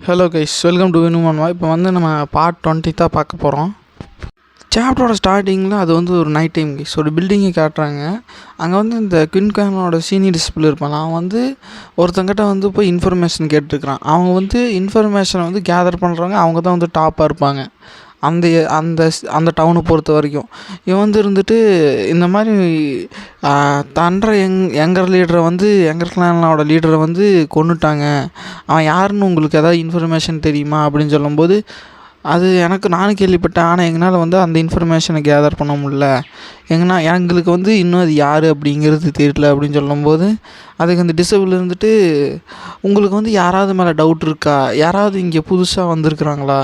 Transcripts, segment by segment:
Hello guys, welcome to வினுமன்வா. இப்போ வந்து நம்ம பார்ட் 20 தான் பார்க்க போகிறோம். சாப்டரோட ஸ்டார்டிங்கில் அது வந்து ஒரு நைட் டைம் கைஸ், ஒரு பில்டிங்கை காட்டுறாங்க. அங்கே வந்து இந்த குயின்கானோட சீனியர் டிசிபிள் இருப்பான். அவன் வந்து ஒருத்தங்கிட்ட வந்து போய் இன்ஃபர்மேஷன் கேட்டுருக்கிறான். அவங்க வந்து இன்ஃபர்மேஷனை வந்து கேதர் பண்ணுறவங்க, அவங்க தான் வந்து டாப்பாக இருப்பாங்க அந்த அந்த அந்த டவுனை பொறுத்த வரைக்கும். இவன் வந்து இருந்துட்டு இந்த மாதிரி தன்ற எங்கர் லீடரை வந்து எங்கர் கிளானோட லீடரை வந்து கொன்னுட்டாங்க, அவன் யாருன்னு உங்களுக்கு எதாவது இன்ஃபர்மேஷன் தெரியுமா அப்படின்னு சொல்லும்போது, அது நானும் கேள்விப்பட்டேன், ஆனால் எங்களால் வந்து அந்த இன்ஃபர்மேஷனை கேதர் பண்ண முடில, எங்களுக்கு வந்து இன்னும் அது யார் அப்படிங்கிறது தெரியல அப்படின்னு சொல்லும்போது, அதுக்கு அந்த டிசபிள் இருந்துட்டு, உங்களுக்கு வந்து யாராவது மேலே டவுட் இருக்கா, யாராவது இங்கே புதுசாக வந்திருக்குறாங்களா,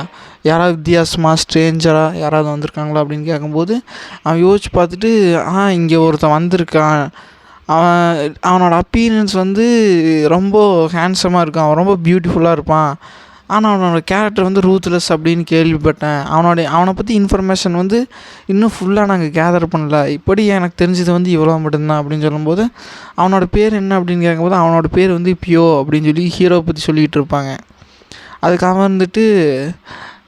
யாராவது வித்தியாசமாக ஸ்ட்ரேஞ்சராக யாராவது வந்திருக்காங்களா அப்படின்னு கேட்கும்போது, அவன் யோசிச்சு பார்த்துட்டு, இங்கே ஒருத்தன் வந்திருக்கான், அவனோட அப்பீரியன்ஸ் வந்து ரொம்ப ஹேண்ட்ஸமாக இருக்கான், அவன் ரொம்ப பியூட்டிஃபுல்லாக இருப்பான், ஆனால் அவனோட கேரக்டர் வந்து ரூத்லெஸ் அப்படின்னு கேள்விப்பட்டேன், அவனை பற்றி இன்ஃபர்மேஷன் வந்து இன்னும் ஃபுல்லாக நாங்கள் கேதர் பண்ணல, இப்படி எனக்கு தெரிஞ்சது வந்து இவ்வளோ மட்டும்தான் அப்படின்னு சொல்லும்போது, அவனோட பேர் என்ன அப்படின்னு கேட்கும்போது, அவனோட பேர் வந்து பியோ அப்படின்னு சொல்லி ஹீரோவை பற்றி சொல்லிகிட்டு இருப்பாங்க. அதுக்கு அவன் வந்துட்டு,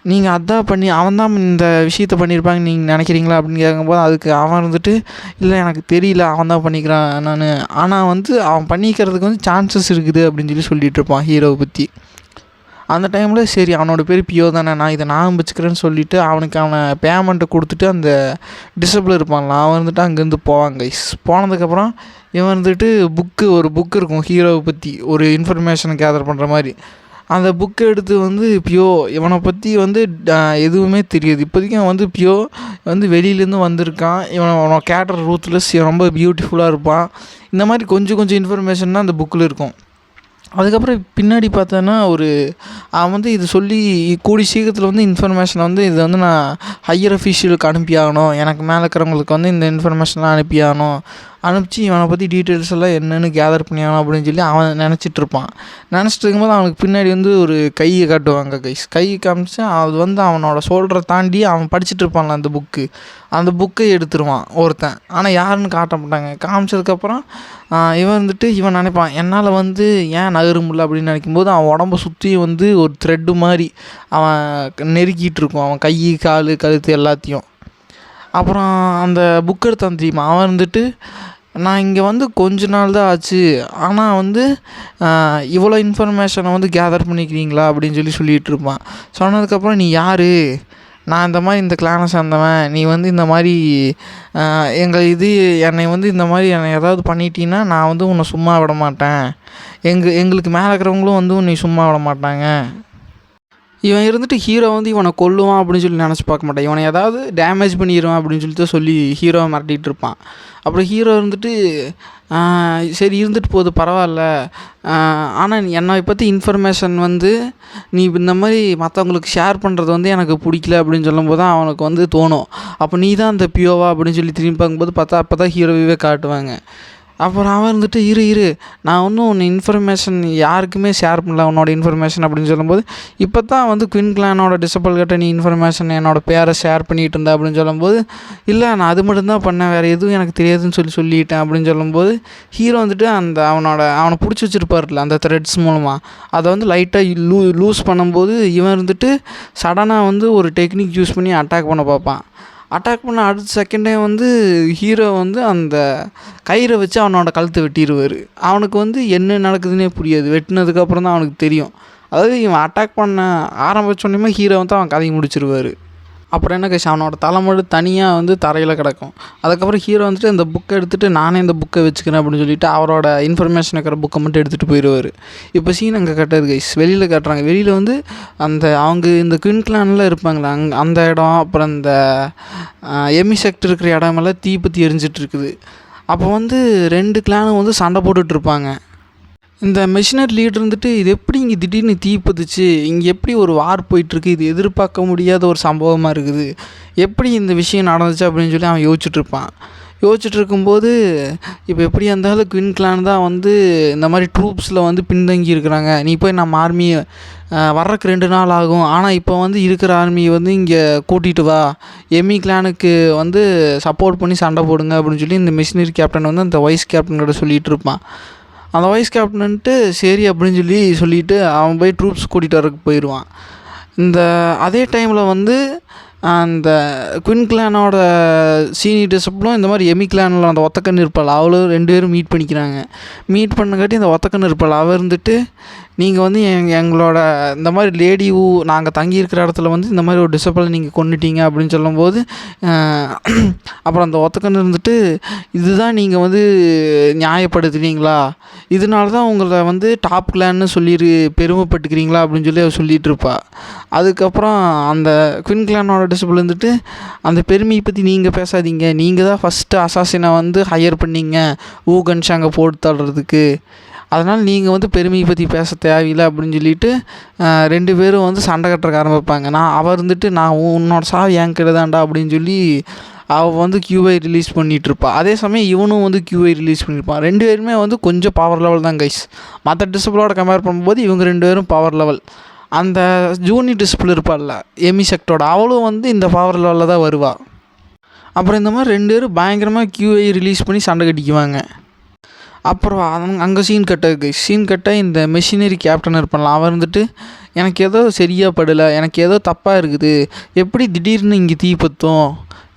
நீங்கள் அவன் தான் இந்த விஷயத்த பண்ணியிருப்பாங்க நீங்கள் நினைக்கிறீங்களா அப்படின்னு கேட்கும்போது, அதுக்கு அவன் இருந்துட்டு, இல்லை எனக்கு தெரியல, அவன் தான் பண்ணிக்கிறான் நான், ஆனால் வந்து அவன் பண்ணிக்கிறதுக்கு வந்து சான்சஸ் இருக்குது அப்படின்னு சொல்லி சொல்லிகிட்டு இருப்பான் ஹீரோவை பற்றி. அந்த டைமில் சரி அவனோட பேர் பியோ தானே, நான் இதை வச்சுக்கிறேன்னு சொல்லிவிட்டு அவனை பேமெண்ட்டை கொடுத்துட்டு அந்த டிசபிள் இருப்பான்ல அவன் வந்துட்டு அங்கேருந்து போவாங்க கைஸ். போனதுக்கப்புறம் இவன் வந்துட்டு ஒரு புக்கு இருக்கும் ஹீரோவை பற்றி ஒரு இன்ஃபர்மேஷனை கேதர் பண்ணுற மாதிரி. அந்த புக்கை எடுத்து வந்து பியோ இவனை பற்றி வந்து எதுவுமே தெரியாது இப்போதைக்கு. அவன் வந்து பியோ வந்து வெளியிலேருந்து வந்திருக்கான், அவனோட கேரக்டர் ரூத்லெஸ், ரொம்ப பியூட்டிஃபுல்லாக இருப்பான், இந்த மாதிரி கொஞ்சம் இன்ஃபர்மேஷன் தான் அந்த புக்கில் இருக்கும். அதுக்கப்புறம் பின்னாடி பார்த்தோன்னா அவன் வந்து இது சொல்லி கூடி சீக்கிரத்தில் வந்து இன்ஃபர்மேஷனை வந்து இதை வந்து நான் ஹையர் அஃபீஷியலுக்கு அனுப்பி ஆகணும், எனக்கு மேலே இருக்கிறவங்களுக்கு வந்து இந்த இன்ஃபர்மேஷன்லாம் அனுப்பி ஆகணும், அனுப்பிச்சி இவனை பற்றி டீட்டெயில்ஸ் எல்லாம் என்னென்னு கேதர் பண்ணி ஆகணும் அப்படின்னு சொல்லி அவன் நினச்சிட்டு இருக்கும்போது அவனுக்கு பின்னாடி வந்து ஒரு கையை காட்டுவாங்க கைஸ். கையை காமிச்சு அது வந்து அவனோட ஷோல்டரை தாண்டி அவன் படிச்சுட்டு இருப்பான்ல அந்த புக்கை எடுத்துருவான் ஒருத்தன், ஆனால் யாருன்னு காட்ட மாட்டாங்க. காமிச்சதுக்கப்புறம் இவன் நினைப்பான், என்னால் வந்து ஏன் நகர முடியல அப்படின்னு நினைக்கும்போது, அவன் உடம்பை சுற்றி வந்து ஒரு த்ரெட்டு மாதிரி அவன் நெருக்கிட்டு இருக்கும், அவன் கை கால் கழுத்து எல்லாத்தையும். அப்புறம் அந்த புக் எடுத்தான் தெரியுமா, அவன் இருந்துட்டு, நான் இங்கே வந்து கொஞ்ச நாள் தான் ஆச்சு, ஆனால் வந்து இவ்வளோ இன்ஃபர்மேஷனை வந்து கேதர் பண்ணிக்கிறீங்களா அப்படின்னு சொல்லிகிட்டு இருப்பான். சொன்னதுக்கப்புறம், நீ யார், நான் இந்த மாதிரி இந்த கிளானை சேர்ந்தவன், நீ வந்து இந்த மாதிரி என்னை வந்து இந்த மாதிரி என்னை ஏதாவது பண்ணிட்டீன்னா நான் வந்து உன்னை சும்மா விட மாட்டேன், எங்களுக்கு மேலே இருக்கிறவங்களும் வந்து உன்னை சும்மா விட மாட்டாங்க. இவன் இருந்துட்டு ஹீரோ வந்து இவனை கொல்லுவான் அப்படின்னு சொல்லி நினச்சி பார்க்க மாட்டான், இவனை ஏதாவது டேமேஜ் பண்ணிடுவான் அப்படின்னு சொல்லி ஹீரோவை மிரட்டிகிட்டு இருப்பான். அப்புறம் ஹீரோ இருந்துட்டு, சரி இருந்துட்டு போகுது பரவாயில்ல, ஆனால் என்னை பற்றி இன்ஃபர்மேஷன் வந்து நீ இந்த மாதிரி மற்றவங்களுக்கு ஷேர் பண்ணுறது வந்து எனக்கு பிடிக்கல அப்படின்னு சொல்லும்போது தான் அவனுக்கு வந்து தோணும், அப்போ நீ தான் அந்த பியோவா அப்படின்னு சொல்லி திரும்பி பார்க்கும்போது பார்த்தா அப்போ தான் ஹீரோவே காட்டுவாங்க. அப்புறம் அவன் இருந்துட்டு, இரு நான் ஒன்றும் உன்னை இன்ஃபர்மேஷன் யாருக்குமே ஷேர் பண்ணல உன்னோட இன்ஃபர்மேஷன் அப்படின்னு சொல்லும்போது, இப்போ தான் வந்து குயின் கிளானோட டிசபிள் கிட்ட நீ இன்ஃபர்மேஷன் என்னோடய பேரை ஷேர் பண்ணிகிட்டு இருந்த அப்படின்னு சொல்லும்போது, இல்லை நான் அது மட்டும்தான் பண்ணேன், வேறு எதுவும் எனக்கு தெரியாதுன்னு சொல்லிட்டேன் அப்படின்னு சொல்லும்போது, ஹீரோ வந்துட்டு அவனை பிடிச்சி வச்சுருப்பார்ல அந்த த்ரெட்ஸ் மூலமாக, அதை வந்து லைட்டாக லூஸ் பண்ணும்போது இவன் இருந்துட்டு சடனாக வந்து ஒரு டெக்னிக் யூஸ் பண்ணி அட்டாக் பண்ண பார்ப்பான். அட்டாக் பண்ண அடுத்த செகண்டே வந்து ஹீரோ வந்து அந்த கயிறை வச்சு அவனோட கழுத்தை வெட்டிடுவார். அவனுக்கு வந்து என்ன நடக்குதுன்னே புரியாது, வெட்டினதுக்கப்புறம் தான் அவனுக்கு தெரியும். அதாவது இவன் அட்டாக் பண்ண ஆரம்பித்தோடனே ஹீரோ வந்து அவன் கதையை முடிச்சிருவார். அப்புறம் என்ன கேஷ், அவனோட தலை மட்டும் தனியாக வந்து தரையில் கிடக்கும். அதுக்கப்புறம் ஹீரோ வந்துட்டு இந்த புக்கை எடுத்துகிட்டு, நானே இந்த புக்கை வச்சுக்கிறேன் அப்படின்னு சொல்லிட்டு அவரோட இன்ஃபர்மேஷன் இருக்கிற புக்கை மட்டும் எடுத்துகிட்டு போயிடுவார். இப்போ சீன் அங்கே கட்டுறது கைஸ், வெளியில் காட்டுறாங்க. வெளியில் வந்து அவங்க இந்த குயின் கிளானில் இருப்பாங்களே அந்த இடம், அப்புறம் இந்த எமி செக்டர் இருக்கிற இடமெல்லாம் தீ பற்றி எரிஞ்சிட்டு இருக்குது. அப்போ வந்து 2 கிளானும் வந்து சண்டை போட்டுட்ருப்பாங்க. இந்த மிஷினரி லீடர் இருந்துட்டு, இது எப்படி இங்கே திடீர்னு தீ பத்துச்சு, இங்கே எப்படி ஒரு வார் போயிட்டுருக்கு, இது எதிர்பார்க்க முடியாத ஒரு சம்பவமாக இருக்குது, எப்படி இந்த விஷயம் நடந்துச்சு அப்படின்னு சொல்லி அவன் யோசிச்சுட்டு இருக்கும்போது, இப்போ எப்படியா இருந்தாலும் குயின் கிளான் தான் வந்து இந்த மாதிரி ட்ரூப்ஸில் வந்து பின்தங்கி இருக்கிறாங்க, நீ போய் நம்ம ஆர்மியை வர்றதுக்கு 2 நாள் ஆகும், ஆனால் இப்போ வந்து இருக்கிற ஆர்மியை வந்து இங்கே கூட்டிகிட்டு வா, எமி கிளானுக்கு வந்து சப்போர்ட் பண்ணி சண்டை போடுங்க அப்படின்னு சொல்லி இந்த மிஷினரி கேப்டன் வந்து அந்த வைஸ் கேப்டன் கிட்ட சொல்லிகிட்டு இருப்பான். அந்த வைஸ் கேப்டன்ட்டு சரி அப்படின்னு சொல்லிட்டு அவன் போய் ட்ரூப்ஸ் கூட்டிகிட்டு வரக்கு போயிடுவான். அதே டைமில் வந்து அந்த குயின் கிளானோட சீனியர் டிசிப்ளும் இந்த மாதிரி எமி கிளானில் அந்த ஒத்தக்கண்ணு இருப்பாள் அவளும் 2 பேரும் மீட் பண்ணிக்கிறாங்க. மீட் பண்ணங்காட்டி அந்த ஒத்தக்கண்ணு இருப்பாள் அவள் இருந்துட்டு, நீங்கள் வந்து எங்களோட இந்த மாதிரி லேடியூ நாங்கள் தங்கியிருக்கிற இடத்துல வந்து இந்த மாதிரி ஒரு டிசிப்ளின் நீங்கள் கொண்டுட்டீங்க அப்படின்னு சொல்லும்போது, அப்புறம் அந்த ஒத்தக்கண்ணு இருந்துட்டு, இதுதான் நீங்கள் வந்து நியாயப்படுத்துனீங்களா, இதனால தான் உங்களை வந்து டாப் கிளான்னு சொல்லி பெருமைப்பட்டுக்கிறீங்களா அப்படின்னு சொல்லி அவள் சொல்லிகிட்டு இருப்பாள். அதுக்கப்புறம் அந்த குயின் கிளானோட டிசிப்ளின் இருந்துட்டு, அந்த பெருமையை பற்றி நீங்கள் பேசாதீங்க, நீங்கள் தான் ஃபஸ்ட்டு அசாசினை வந்து ஹையர் பண்ணீங்க ஊகன்ஷாங்கை போட்டு தள்ளுறதுக்கு, அதனால் நீங்கள் வந்து பெருமையை பற்றி பேச தேவையில்லை அப்படின்னு சொல்லிட்டு 2 பேரும் வந்து சண்டை கட்டுறக்க ஆரம்பிப்பாங்க. அவள் இருந்துட்டு நான் உன்னோட சாவு என் கிட்ட தான்டா அப்படின்னு சொல்லி அவள் வந்து கியூஐ ரிலீஸ் பண்ணிகிட்ருப்பாள். அதே சமயம் இவனும் வந்து கியூஐ ரிலீஸ் பண்ணியிருப்பான். 2 பேருமே வந்து கொஞ்சம் பவர் லெவல் தான் கைஸ். மற்ற டிசிப்ளோட கம்பேர் பண்ணும்போது இவங்க 2 பேரும் பவர் லெவல். அந்த ஜூனியர் டிசிப்ள் இருப்பாள்ல எமி செக்டோட, அவளும் வந்து இந்த பவர் லெவலில் தான் வருவாள். அப்புறம் இந்த மாதிரி 2 பேரும் பயங்கரமாக கியூஐ ரிலீஸ் பண்ணி சண்டை கட்டிக்குவாங்க. அப்புறம் அங்கே சீன் கட்ட இந்த மெஷினரி கேப்டன் இருப்பான்ல அவன் இருந்துட்டு, எனக்கு ஏதோ சரியாக படலை, எனக்கு ஏதோ தப்பாக இருக்குது, எப்படி திடீர்னு இங்கே தீ பற்றும்,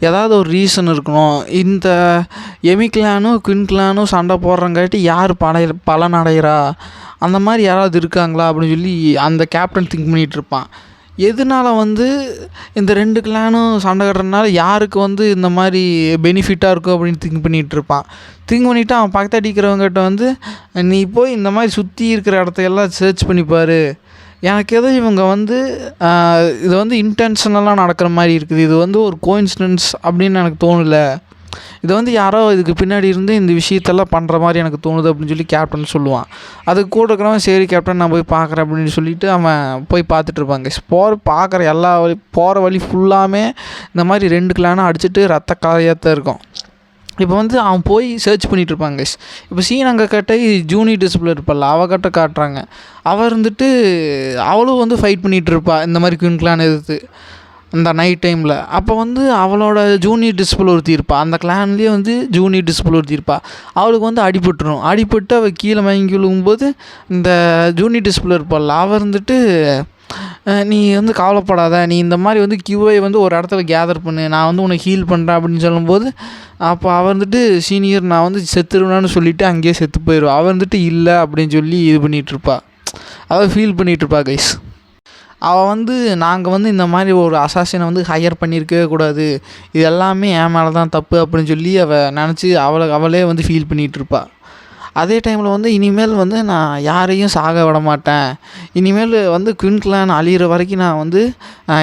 ஏதாவது ஒரு ரீசன் இருக்கணும், இந்த எமி கிளானும் குயின் கிளானும் சண்டை போடுறங்காட்டி யார் பலன் அடைகிறா, அந்த மாதிரி யாராவது இருக்காங்களா அப்படின்னு சொல்லி அந்த கேப்டன் திங்க் பண்ணிகிட்ருப்பான். எதனால வந்து இந்த 2 கிளானும் சண்டை கட்டுறதுனால யாருக்கு வந்து இந்த மாதிரி பெனிஃபிட்டாக இருக்கும் அப்படின்னு திங்க் பண்ணிகிட்ருப்பான். திங்க் பண்ணிவிட்டு அவன் பக்கத்து அடிக்கிறவங்ககிட்ட வந்து, நீ போய் இந்த மாதிரி சுற்றி இருக்கிற இடத்தையெல்லாம் சர்ச் பண்ணிப்பார், எனக்கு ஏதோ இவங்க வந்து இது வந்து இன்டென்ஷனலாக நடக்கிற மாதிரி இருக்குது, இது வந்து ஒரு கோஇன்சிடென்ஸ் அப்படின்னு எனக்கு தோணலை, இது வந்து யாரோ இதுக்கு பின்னாடி இருந்து இந்த விஷயத்தெல்லாம் பண்ணுற மாதிரி எனக்கு தோணுது அப்படின்னு சொல்லி கேப்டன் சொல்லுவான். அதுக்கு கூட இருக்கிறவன் சரி கேப்டன் நான் போய் பார்க்குறேன் அப்படின்னு சொல்லிட்டு அவன் போய் பார்த்துட்ருப்பாங்க. பார்க்குற எல்லா போகிற வழி ஃபுல்லாமே இந்த மாதிரி 2 கிளானும் அடிச்சுட்டு ரத்த காயத்தான் இருக்கும். இப்போ வந்து அவன் போய் சர்ச் பண்ணிகிட்ருப்பாங்க. இப்போ அங்கே கட்ட ஜூனியர் டிசிப்ள் இருப்பாள் அவகிட்ட காட்டுறாங்க. அவள் இருந்துட்டு அவளும் வந்து ஃபைட் பண்ணிகிட்டு இருப்பாள் இந்த மாதிரி குயின் கிளான் எதிர்த்து அந்த நைட் டைமில். அப்போ வந்து அவளோட ஜூனியர் டிசிப்ள் ஒருத்தி இருப்பாள், அந்த கிளான்லேயே வந்து ஜூனியர் டிசிப்ள் ஒருத்தி இருப்பாள். அவளுக்கு வந்து அடிபட்டு அவள் கீழே வாங்கி விழுகும்போது இந்த ஜூனியர் டிசிப்ள் இருப்பாள் அவள் இருந்துட்டு, நீ வந்து கவலைப்படாத, நீ இந்த மாதிரி வந்து கியூஐ வந்து ஒரு இடத்துல கேதர் பண்ணு, நான் வந்து உன்னை ஹீல் பண்ணுறேன் அப்படின்னு சொல்லும்போது, அப்போ அவள் வந்துட்டு சீனியர் நான் வந்து செத்துருவேன்னு சொல்லிவிட்டு அங்கேயே செத்து போயிடுவாள். அவள் வந்துட்டு இல்லை அப்படின்னு சொல்லி இது பண்ணிகிட்ருப்பா, அவள் ஃபீல் பண்ணிகிட்ருப்பா கைஸ். அவள் வந்து நாங்கள் வந்து இந்த மாதிரி ஒரு அசாசினை வந்து ஹையர் பண்ணியிருக்கவே கூடாது, இது எல்லாமே என் மேலே தான் தப்பு அப்படின்னு சொல்லி அவள் நினச்சி அவளே வந்து ஃபீல் பண்ணிகிட்ருப்பா. அதே டைமில் வந்து இனிமேல் வந்து நான் யாரையும் சாக விட மாட்டேன், இனிமேல் வந்து குயின் கிளான் அழிகிற வரைக்கும் நான் வந்து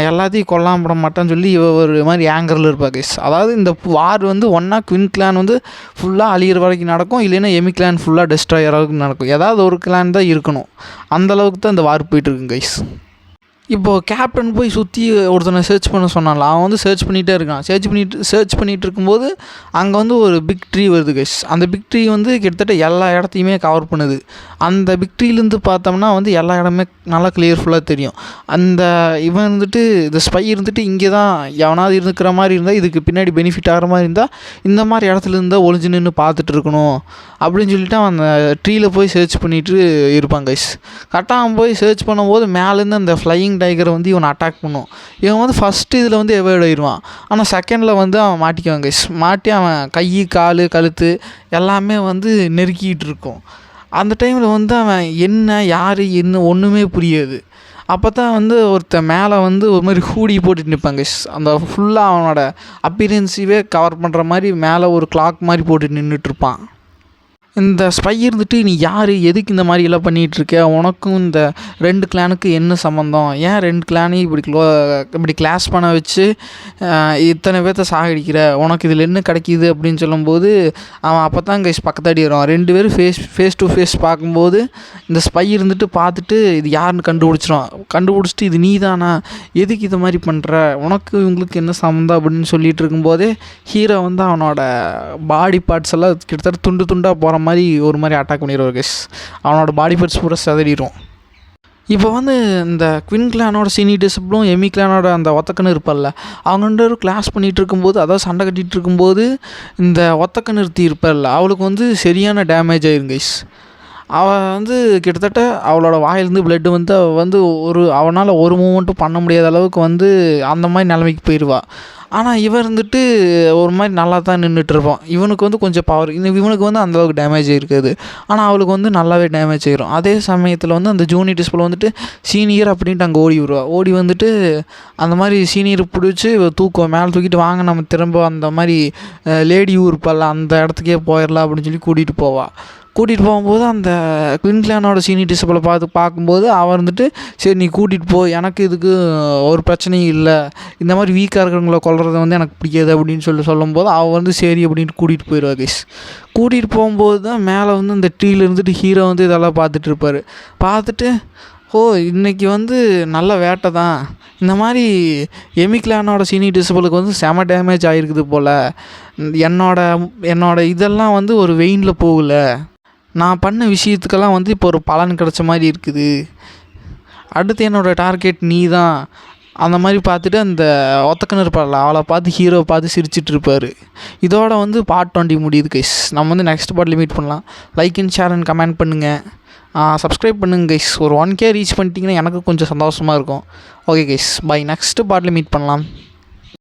எல்லாத்தையும் கொல்லாம விட மாட்டேன்னு சொல்லி ஒரு மாதிரி ஆங்கரில் இருப்பா கைஸ். அதாவது இந்த வார் வந்து ஒன்றா குயின் கிளான் வந்து ஃபுல்லாக அழிகிற வரைக்கும் நடக்கும், இல்லைன்னா எமி கிளான் ஃபுல்லாக டெஸ்ட்ராய் வரைக்கும் நடக்கும், ஏதாவது ஒரு கிளான் தான் இருக்கணும், அந்தளவுக்கு தான் இந்த வார் போயிட்டுருக்கு கைஸ். இப்போது கேப்டன் போய் சுற்றி ஒருத்தனை சர்ச் பண்ண சொன்னால அவன் வந்து சர்ச் பண்ணிகிட்டே இருக்கான். சர்ச் பண்ணிகிட்டு இருக்கும்போது அங்கே வந்து ஒரு பிக் ட்ரீ வருது கைஸ். அந்த பிக் ட்ரீ வந்து கிட்டத்தட்ட எல்லா இடத்தையுமே கவர் பண்ணுது. அந்த பிக் ட்ரீலேருந்து பார்த்தோம்னா வந்து எல்லா இடமே நல்லா கிளியர்ஃபுல்லாக தெரியும். இவன் இருந்துட்டு இந்த ஸ்பை இருந்துட்டு இங்கே தான் எவனாவது இருக்கிற மாதிரி இருந்தால், இதுக்கு பின்னாடி பெனிஃபிட் ஆகிற மாதிரி இருந்தால் இந்த மாதிரி இடத்துல இருந்தால் ஒளிஞ்சு நின்று பார்த்துட்டு இருக்கணும் அப்படின்னு சொல்லிட்டு அவன் அந்த ட்ரீயில் போய் சர்ச் பண்ணிட்டு இருப்பான் கைஸ். கரெக்டாக அவன் போய் சர்ச் பண்ணும்போது மேலேருந்து அந்த ஃப்ளையிங் டைகரை வந்து இவனை அட்டாக் பண்ணும். இவன் வந்து ஃபஸ்ட்டு இதில் வந்து எவாய்ட் ஆயிடுவான், ஆனால் செகண்டில் வந்து அவன் மாட்டிக்குவான் கைஸ். மாட்டி அவன் கை கால் கழுத்து எல்லாமே வந்து நெருக்கிட்டு இருக்கும். அந்த டைமில் வந்து அவன் என்ன யார் என்ன ஒன்றுமே புரியாது. அப்போ தான் வந்து ஒருத்தன் மேலே வந்து ஒரு மாதிரி ஹூடி போட்டுட்டு நிற்பாங்க. அந்த ஃபுல்லாக அவனோட அப்பீரியன்ஸையே கவர் பண்ணுற மாதிரி மேலே ஒரு கிளாக் மாதிரி போட்டு நின்றுட்டுருப்பான். இந்த ஸ்பை இருந்துட்டு, நீ யார், எதுக்கு இந்த மாதிரி எல்லாம் பண்ணிகிட்ருக்க, உனக்கும் இந்த 2 கிளானுக்கு என்ன சம்மந்தம், ஏன் 2 கிளானையும் இப்படி கிளாஸ் பண்ண வச்சு இத்தனை பேர்த்த சாகடிக்கிற, உனக்கு இதில் என்ன கிடைக்கிது அப்படின்னு சொல்லும்போது அவன் அப்போ தான் கைஸ் பக்கத்தாடி வரும். 2 பேரும் ஃபேஸ் டு ஃபேஸ் பார்க்கும்போது இந்த ஸ்பை இருந்துட்டு பார்த்துட்டு இது யாருன்னு கண்டுபிடிச்சிட்டு இது நீ தானா, எதுக்கு இது மாதிரி பண்ணுற, உனக்கு இவங்களுக்கு என்ன சம்மந்தம் அப்படின்னு சொல்லிட்டு இருக்கும்போதே ஹீரோ வந்து அவனோட பாடி பார்ட்ஸ் எல்லாம் கிட்டத்தட்ட துண்டு துண்டாக போகிற மாதிரி ஒரு மாதிரி அட்டாக் பண்ணிடுவார் கைஸ். அவனோட பாடி பார்ட்ஸ் பூரா செதறிடும். இப்போ வந்து இந்த குயின் கிளானோட சீனியர் டிசிப்ளும் எமி கிளானோட அந்த ஒத்தக்கண்ணு இருப்பார்ல, அவங்க 2 பேரும் கிளாஸ் பண்ணிகிட்டு இருக்கும்போது, அதாவது சண்டை கட்டிகிட்டு இருக்கும்போது இந்த ஒத்தக்கண்ணு நிறுத்தி இருப்பார்ல அவளுக்கு வந்து சரியான டேமேஜ் ஆயிரும் கைஸ். அவள் வந்து கிட்டத்தட்ட அவளோட வாயிலேருந்து பிளட்டு வந்து அவள் வந்து அவனால் ஒரு மூமெண்ட்டும் பண்ண முடியாத அளவுக்கு வந்து அந்த மாதிரி நிலைமைக்கு போயிடுவா. ஆனால் இவன் இருந்துட்டு ஒரு மாதிரி நல்லா தான் நின்றுட்டுருப்பான். இவனுக்கு வந்து கொஞ்சம் பவர், இவனுக்கு வந்து அந்தளவுக்கு டேமேஜ் இருக்காது. ஆனால் அவளுக்கு வந்து நல்லாவே டேமேஜ் ஆகிரும். அதே சமயத்தில் வந்து அந்த ஜூனி டிஸ்பிள் வந்துட்டு சீனியர் அப்படின்ட்டு அங்கே ஓடி வருவா. ஓடி வந்துட்டு அந்த மாதிரி சீனியர் பிடிச்சி தூக்குவோம், மேலே தூக்கிட்டு வாங்க நம்ம திரும்ப அந்த மாதிரி லேடி ஊருப்பல்ல அந்த இடத்துக்கே போயிடலாம் அப்படின்னு சொல்லி கூட்டிகிட்டு போவாள். கூட்டிகிட்டு போகும்போது அந்த குயின் கிளானோட சீனியர் டிஸ்பிளை பார்க்கும்போது அவன் வந்துட்டு சரி நீ கூட்டிகிட்டு போ, எனக்கு இதுக்கு ஒரு பிரச்சனையும் இல்லை, இந்த மாதிரி வீக்காக இருக்கிறவங்கள கொல்றது வந்து எனக்கு பிடிக்காது அப்படின்னு சொல்லும்போது அவள் வந்து சரி அப்படின்ட்டு கூட்டிகிட்டு போயிடுவா கைஸ். கூட்டிகிட்டு போகும்போது தான் மேலே வந்து இந்த ட்ரீல இருந்துட்டு ஹீரோ வந்து இதெல்லாம் பார்த்துட்டு இருப்பார். பார்த்துட்டு ஓ இன்றைக்கி வந்து நல்ல வேட்டை தான், இந்த மாதிரி எமி கிளானோட சீனியர் டிஸ்பிளுக்கு வந்து செம டேமேஜ் ஆகிருக்குது போல், என்னோட இதெல்லாம் வந்து ஒரு வெயினில் போகல, நான் பண்ண விஷயத்துக்கெல்லாம் வந்து இப்போ ஒரு பலன் கிடச்ச மாதிரி இருக்குது, அடுத்து என்னோடய டார்கெட் நீ தான், அந்த மாதிரி பார்த்துட்டு அந்த ஒத்தக்கன்னு இருப்பாள் அவளை பார்த்து ஹீரோவை பார்த்து சிரிச்சிட்டு இருப்பார். இதோட வந்து பார்ட் 20 முடியுது கைஸ். நம்ம வந்து நெக்ஸ்ட் பார்ட்டில் மீட் பண்ணலாம். Like and share and comment பண்ணுங்கள், சப்ஸ்கிரைப் பண்ணுங்கள் கைஸ். ஒரு 1K ரீச் பண்ணிட்டீங்கன்னா எனக்கு கொஞ்சம் சந்தோஷமாக இருக்கும். Okay guys, bye. நெக்ஸ்ட் பார்ட்டில் மீட் பண்ணலாம்.